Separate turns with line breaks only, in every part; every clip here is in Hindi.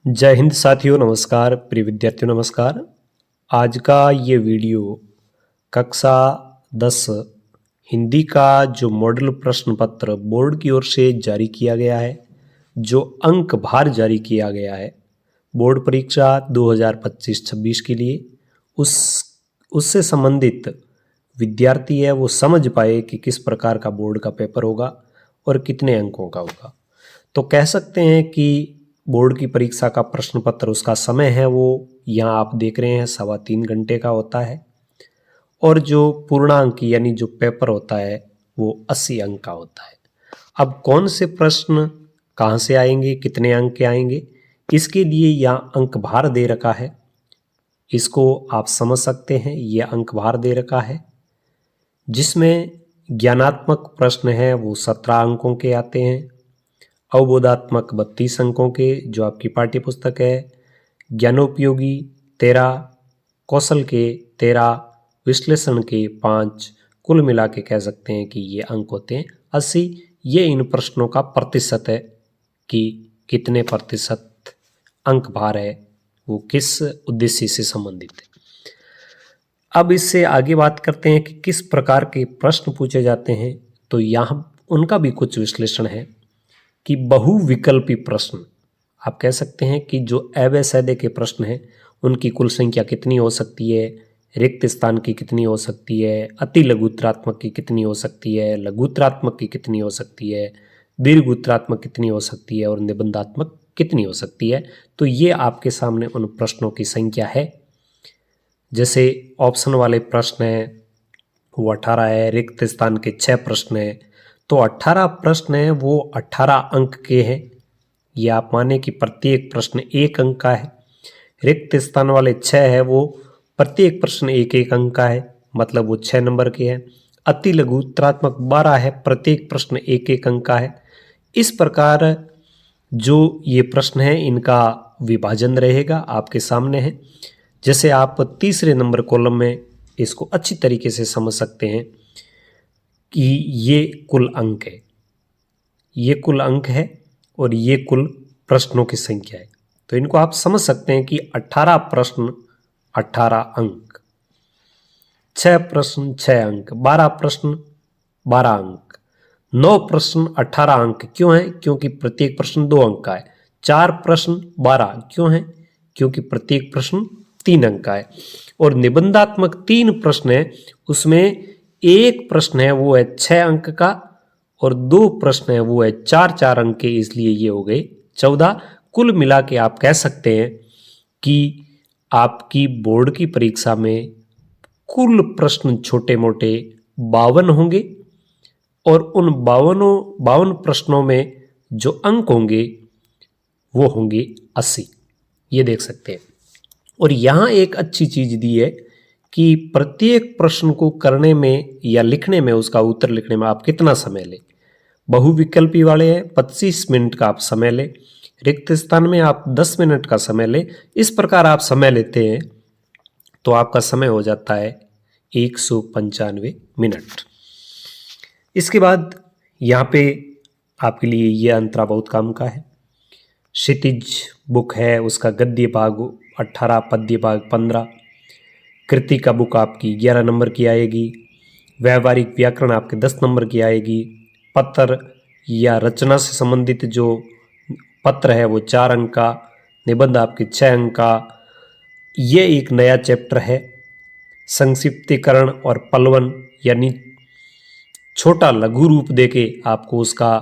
जय हिंद साथियों, नमस्कार। प्रिय विद्यार्थियों नमस्कार। आज का ये वीडियो कक्षा 10 हिंदी का जो मॉडल प्रश्न पत्र बोर्ड की ओर से जारी किया गया है, जो अंक भार जारी किया गया है बोर्ड परीक्षा 2025-26 के लिए, उससे संबंधित विद्यार्थी है वो समझ पाए कि किस प्रकार का बोर्ड का पेपर होगा और कितने अंकों का होगा। तो कह सकते हैं कि बोर्ड की परीक्षा का प्रश्न पत्र, उसका समय है वो यहाँ आप देख रहे हैं 3.25 घंटे का होता है, और जो पूर्णांक यानी जो पेपर होता है वो 80 अंक का होता है। अब कौन से प्रश्न कहाँ से आएंगे, कितने अंक के आएंगे, इसके लिए यहाँ अंक भार दे रखा है। इसको आप समझ सकते हैं, ये अंक भार दे रखा है, जिसमें ज्ञानात्मक प्रश्न है वो 17 अंकों के आते हैं, अवबोधात्मक 32 अंकों के जो आपकी पाठ्य पुस्तक है, ज्ञानोपयोगी 13, कौशल के 13, विश्लेषण के 5, कुल मिला के कह सकते हैं कि ये अंक होते हैं 80। ये इन प्रश्नों का प्रतिशत है कि कितने प्रतिशत अंक भार है वो किस उद्देश्य से संबंधित है। अब इससे आगे बात करते हैं कि किस प्रकार के प्रश्न पूछे जाते हैं। तो यहाँ उनका भी कुछ विश्लेषण है कि बहुविकल्पी प्रश्न, आप कह सकते हैं कि जो अवैध के प्रश्न हैं उनकी कुल संख्या कितनी हो सकती है, रिक्त स्थान की कितनी हो सकती है, अति लघुत्तरात्मक की कितनी हो सकती है, लघुत्तरात्मक की कितनी हो सकती है, दीर्घोत्तरात्मक कितनी हो सकती है और निबंधात्मक कितनी हो सकती है। तो ये आपके सामने उन प्रश्नों की संख्या है। जैसे ऑप्शन वाले प्रश्न हैं वो 18 है, रिक्त स्थान के 6 प्रश्न हैं, तो 18 प्रश्न हैं वो 18 अंक के हैं। ये आप माने कि प्रत्येक प्रश्न 1 अंक का है। रिक्त स्थान वाले 6 है वो प्रत्येक प्रश्न 1-1 अंक का है, मतलब वो 6 नंबर के हैं। अति लघु उत्तरात्मक 12 है, प्रत्येक प्रश्न 1-1 अंक का है। इस प्रकार जो ये प्रश्न है इनका विभाजन रहेगा आपके सामने है। जैसे आप तीसरे नंबर कॉलम में इसको अच्छी तरीके से समझ सकते हैं कि ये कुल अंक है, ये कुल अंक है और ये कुल प्रश्नों की संख्या है। तो इनको आप समझ सकते हैं कि 18 प्रश्न 18 अंक, 6 प्रश्न 6 अंक, 12 प्रश्न 12 अंक, 9 प्रश्न 18 अंक क्यों है? क्योंकि प्रत्येक प्रश्न 2 अंक का है। 4 प्रश्न 12 क्यों है? क्योंकि प्रत्येक प्रश्न 3 अंक का है। और निबंधात्मक 3 प्रश्न है, उसमें एक प्रश्न है वो है 6 अंक का और 2 प्रश्न है वो है 4-4 अंक के, इसलिए ये हो गए 14। कुल मिला के आप कह सकते हैं कि आपकी बोर्ड की परीक्षा में कुल प्रश्न छोटे मोटे 52 होंगे और उन 52 प्रश्नों में जो अंक होंगे वो होंगे 80। ये देख सकते हैं। और यहाँ एक अच्छी चीज दी है कि प्रत्येक प्रश्न को करने में या लिखने में, उसका उत्तर लिखने में आप कितना समय लें। बहुविकल्पी वाले हैं 25 मिनट का आप समय लें, रिक्त स्थान में आप 10 मिनट का समय लें। इस प्रकार आप समय लेते हैं तो आपका समय हो जाता है 195 मिनट। इसके बाद यहाँ पे आपके लिए ये अंतरा बहुत काम का है। क्षितिज बुक है, उसका गद्य भाग 18, पद्य भाग 15। कृति का बुक आपकी 11 नंबर की आएगी। व्यावहारिक व्याकरण आपके 10 नंबर की आएगी। पत्र या रचना से संबंधित जो पत्र है वो 4 अंक का। निबंध आपके 6 अंक का। ये एक नया चैप्टर है, संक्षिप्तीकरण और पलवन, यानी छोटा लघु रूप देके आपको उसका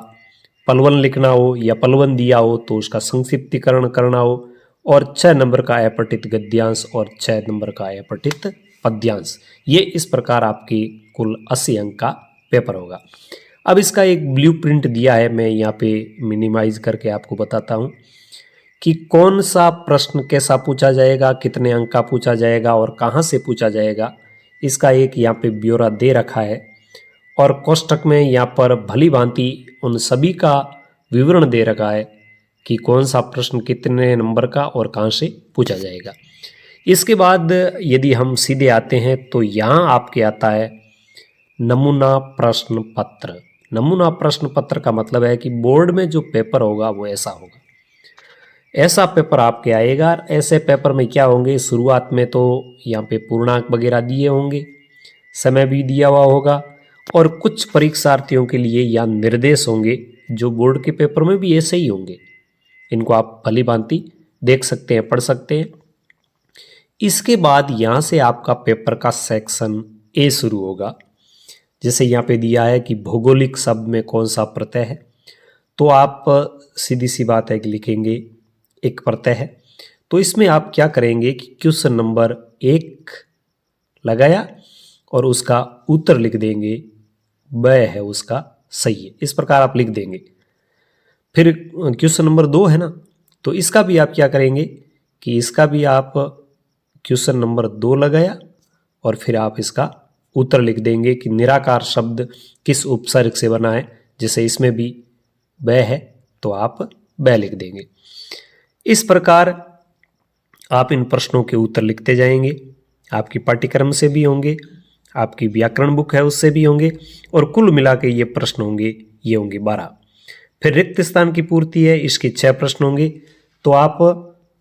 पलवन लिखना हो या पलवन दिया हो तो उसका संक्षिप्तीकरण करना हो, और 6 नंबर का अपठित गद्यांश और 6 नंबर का अपठित पद्यांश। ये इस प्रकार आपकी कुल 80 अंक का पेपर होगा। अब इसका एक ब्लूप्रिंट दिया है, मैं यहाँ पे मिनिमाइज करके आपको बताता हूँ कि कौन सा प्रश्न कैसा पूछा जाएगा, कितने अंक का पूछा जाएगा और कहाँ से पूछा जाएगा। इसका एक यहाँ पे ब्यौरा दे रखा है और कोष्टक में यहाँ पर भली भांति उन सभी का विवरण दे रखा है कि कौन सा प्रश्न कितने नंबर का और कहाँ से पूछा जाएगा। इसके बाद यदि हम सीधे आते हैं तो यहाँ आपके आता है नमूना प्रश्न पत्र। नमूना प्रश्न पत्र का मतलब है कि बोर्ड में जो पेपर होगा वो ऐसा होगा। ऐसा पेपर आपके आएगा। ऐसे पेपर में क्या होंगे, शुरुआत में तो यहाँ पे पूर्णांक वगैरह दिए होंगे, समय भी दिया हुआ होगा, और कुछ परीक्षार्थियों के लिए यहाँ निर्देश होंगे जो बोर्ड के पेपर में भी ऐसे ही होंगे। इनको आप भली भांति देख सकते हैं, पढ़ सकते हैं। इसके बाद यहाँ से आपका पेपर का सेक्शन ए शुरू होगा। जैसे यहाँ पे दिया है कि भौगोलिक शब्द में कौन सा प्रत्यय है, तो आप सीधी सी बात है कि लिखेंगे एक प्रत्यय है। तो इसमें आप क्या करेंगे कि क्वेश्चन नंबर 1 लगाया और उसका उत्तर लिख देंगे, ब है उसका सही है, इस प्रकार आप लिख देंगे। फिर क्वेश्चन नंबर 2 है ना, तो इसका भी आप क्या करेंगे कि इसका भी आप क्वेश्चन नंबर 2 लगाया और फिर आप इसका उत्तर लिख देंगे कि निराकार शब्द किस उपसर्ग से बना है। जैसे इसमें भी ब है तो आप ब लिख देंगे। इस प्रकार आप इन प्रश्नों के उत्तर लिखते जाएंगे। आपकी पाठ्यक्रम से भी होंगे, आपकी व्याकरण बुक है उससे भी होंगे, और कुल मिला के ये प्रश्न होंगे, ये होंगे 12। फिर रिक्त स्थान की पूर्ति है, इसके 6 प्रश्न होंगे। तो आप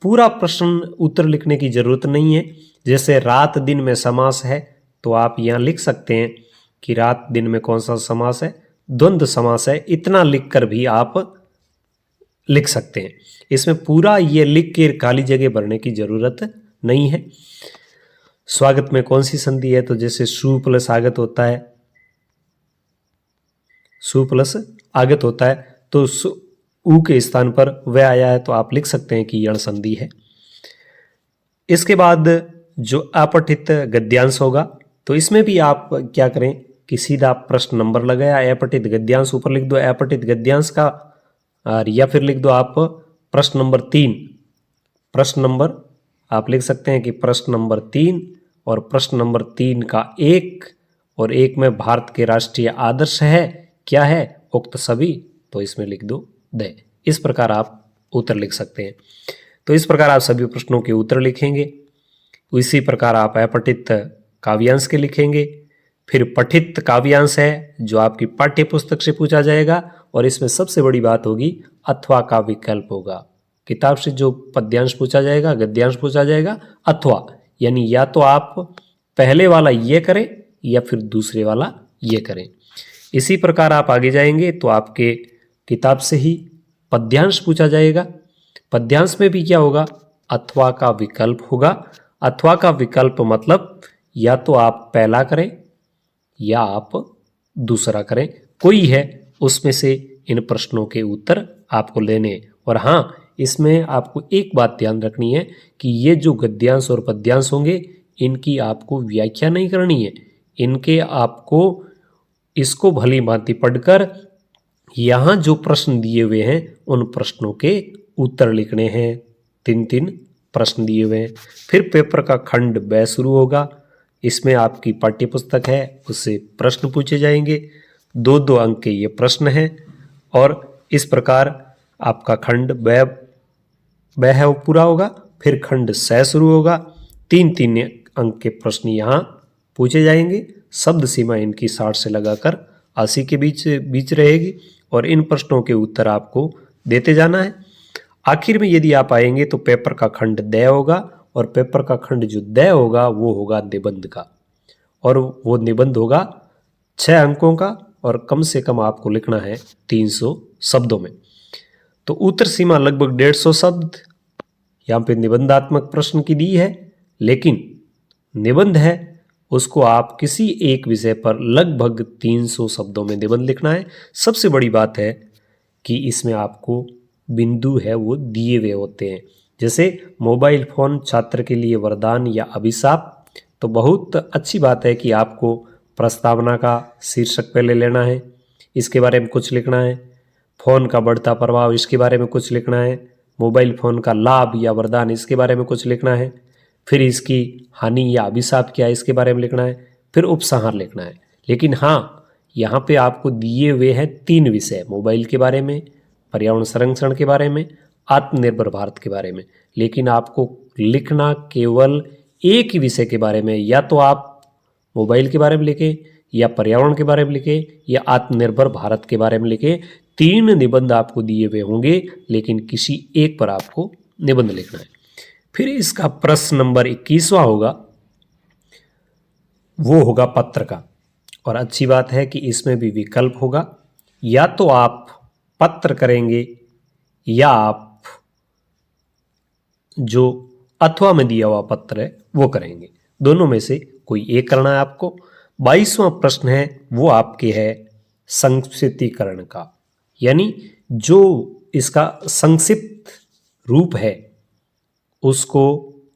पूरा प्रश्न उत्तर लिखने की जरूरत नहीं है। जैसे रात दिन में समास है तो आप यहाँ लिख सकते हैं कि रात दिन में कौन सा समास है, द्वंद्व समास है, इतना लिखकर भी आप लिख सकते हैं। इसमें पूरा ये लिख के खाली जगह भरने की जरूरत नहीं है। स्वागत में कौन सी संधि है, तो जैसे सु प्लस आगत होता है, सु प्लस आगत होता है, तो उ के स्थान पर वह आया है तो आप लिख सकते हैं कि यण संधि है। इसके बाद जो अपठित गद्यांश होगा, तो इसमें भी आप क्या करें कि सीधा प्रश्न नंबर लगाया, अपठित गद्यांश ऊपर लिख दो, अपठित गद्यांश का, या फिर लिख दो आप प्रश्न नंबर 3। प्रश्न नंबर आप लिख सकते हैं कि प्रश्न नंबर 3 और प्रश्न नंबर 3 का 1 और 1 में भारत के राष्ट्रीय आदर्श है, क्या है, उक्त सभी, तो इसमें लिख दो द। इस प्रकार आप उत्तर लिख सकते हैं। तो इस प्रकार आप सभी प्रश्नों के उत्तर लिखेंगे। इसी प्रकार आप अपठित काव्यांश के लिखेंगे। फिर पठित काव्यांश है जो आपकी पाठ्य पुस्तक से पूछा जाएगा, और इसमें सबसे बड़ी बात होगी अथवा का विकल्प होगा। किताब से जो पद्यांश पूछा जाएगा, गद्यांश पूछा जाएगा, अथवा यानी या तो आप पहले वाला ये करें या फिर दूसरे वाला ये करें। इसी प्रकार आप आगे जाएंगे तो आपके किताब से ही पद्यांश पूछा जाएगा। पद्यांश में भी क्या होगा, अथवा का विकल्प होगा। अथवा का विकल्प मतलब या तो आप पहला करें या आप दूसरा करें, कोई है उसमें से इन प्रश्नों के उत्तर आपको लेने। और हाँ, इसमें आपको एक बात ध्यान रखनी है कि ये जो गद्यांश और पद्यांश होंगे इनकी आपको व्याख्या नहीं करनी है। इनके आपको इसको भली भांति पढ़कर यहाँ जो प्रश्न दिए हुए हैं उन प्रश्नों के उत्तर लिखने हैं। 3-3 प्रश्न दिए हुए हैं। फिर पेपर का खंड ब शुरू होगा। इसमें आपकी पाठ्य पुस्तक है, उससे प्रश्न पूछे जाएंगे। 2-2 अंक के ये प्रश्न हैं, और इस प्रकार आपका खंड ब है वो पूरा होगा। फिर खंड स शुरू होगा। 3-3 अंक के प्रश्न यहाँ पूछे जाएंगे। शब्द सीमा इनकी 60 से लगाकर 80 के बीच रहेगी, और इन प्रश्नों के उत्तर आपको देते जाना है। आखिर में यदि आप आएंगे तो पेपर का खंड द होगा, और पेपर का खंड जो द होगा वो होगा निबंध का, और वो निबंध होगा 6 अंकों का, और कम से कम आपको लिखना है 300 शब्दों में। तो उत्तर सीमा लगभग 150 शब्द यहाँ पे निबंधात्मक प्रश्न की दी है, लेकिन निबंध है उसको आप किसी एक विषय पर लगभग 300 शब्दों में निबंध लिखना है। सबसे बड़ी बात है कि इसमें आपको बिंदु है वो दिए हुए होते हैं। जैसे मोबाइल फोन छात्र के लिए वरदान या अभिशाप, तो बहुत अच्छी बात है कि आपको प्रस्तावना का शीर्षक पहले लेना है, इसके बारे में कुछ लिखना है। फोन का बढ़ता प्रभाव, इसके बारे में कुछ लिखना है। मोबाइल फोन का लाभ या वरदान, इसके बारे में कुछ लिखना है। फिर इसकी हानि या अभिशाप क्या है, इसके बारे में लिखना है। फिर उपसंहार लिखना है। लेकिन हाँ, यहाँ पे आपको दिए हुए हैं 3 विषय, मोबाइल के बारे में, पर्यावरण संरक्षण के बारे में, आत्मनिर्भर भारत के बारे में। लेकिन आपको लिखना केवल एक ही विषय के बारे में, या तो आप मोबाइल के बारे में लिखें, या पर्यावरण के बारे में लिखें, या आत्मनिर्भर भारत के बारे में लिखें। 3 निबंध आपको दिए हुए होंगे, लेकिन किसी एक पर आपको निबंध लिखना है। फिर इसका प्रश्न नंबर 21वां होगा, वो होगा पत्र का। और अच्छी बात है कि इसमें भी विकल्प होगा, या तो आप पत्र करेंगे या आप जो अथवा में दिया हुआ पत्र है वो करेंगे। दोनों में से कोई एक करना है आपको। 22वां प्रश्न है वो आपके है संक्षिप्तीकरण का, यानी जो इसका संक्षिप्त रूप है उसको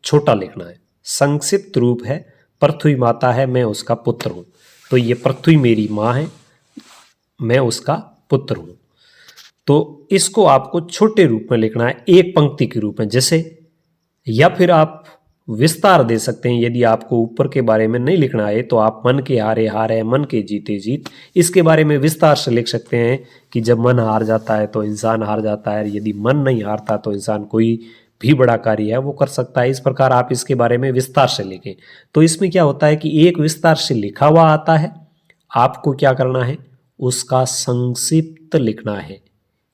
छोटा लिखना है। संक्षिप्त रूप है, पृथ्वी माता है, मैं उसका पुत्र हूं। तो ये पृथ्वी मेरी माँ है, मैं उसका पुत्र हूं। तो इसको आपको छोटे रूप में लिखना है, एक पंक्ति के रूप में जैसे। या फिर आप विस्तार दे सकते हैं, यदि आपको ऊपर के बारे में नहीं लिखना है तो आप मन के हारे हार है, मन के जीते जीत, इसके बारे में विस्तार से लिख सकते हैं कि जब मन हार जाता है तो इंसान हार जाता है, यदि मन नहीं हारता तो इंसान कोई भी बड़ा कार्य है वो कर सकता है। इस प्रकार आप इसके बारे में विस्तार से लिखें। तो इसमें क्या होता है कि एक विस्तार से लिखा हुआ आता है, आपको क्या करना है, उसका संक्षिप्त लिखना है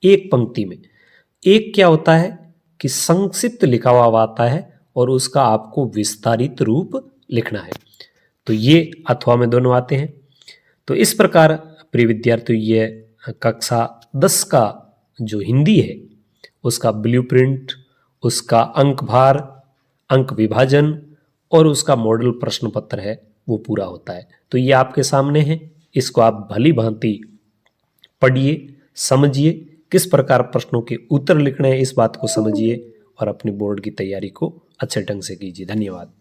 एक पंक्ति में। एक क्या होता है कि संक्षिप्त लिखा हुआ आता है और उसका आपको विस्तारित रूप लिखना है। तो ये अथवा में दोनों आते हैं। तो इस प्रकार प्रिय विद्यार्थियों, ये कक्षा 10 का जो हिंदी है उसका ब्लूप्रिंट, उसका अंक भार, अंक विभाजन और उसका मॉडल प्रश्न पत्र है वो पूरा होता है। तो ये आपके सामने है, इसको आप भली भांति पढ़िए, समझिए, किस प्रकार प्रश्नों के उत्तर लिखने हैं इस बात को समझिए और अपनी बोर्ड की तैयारी को अच्छे ढंग से कीजिए। धन्यवाद।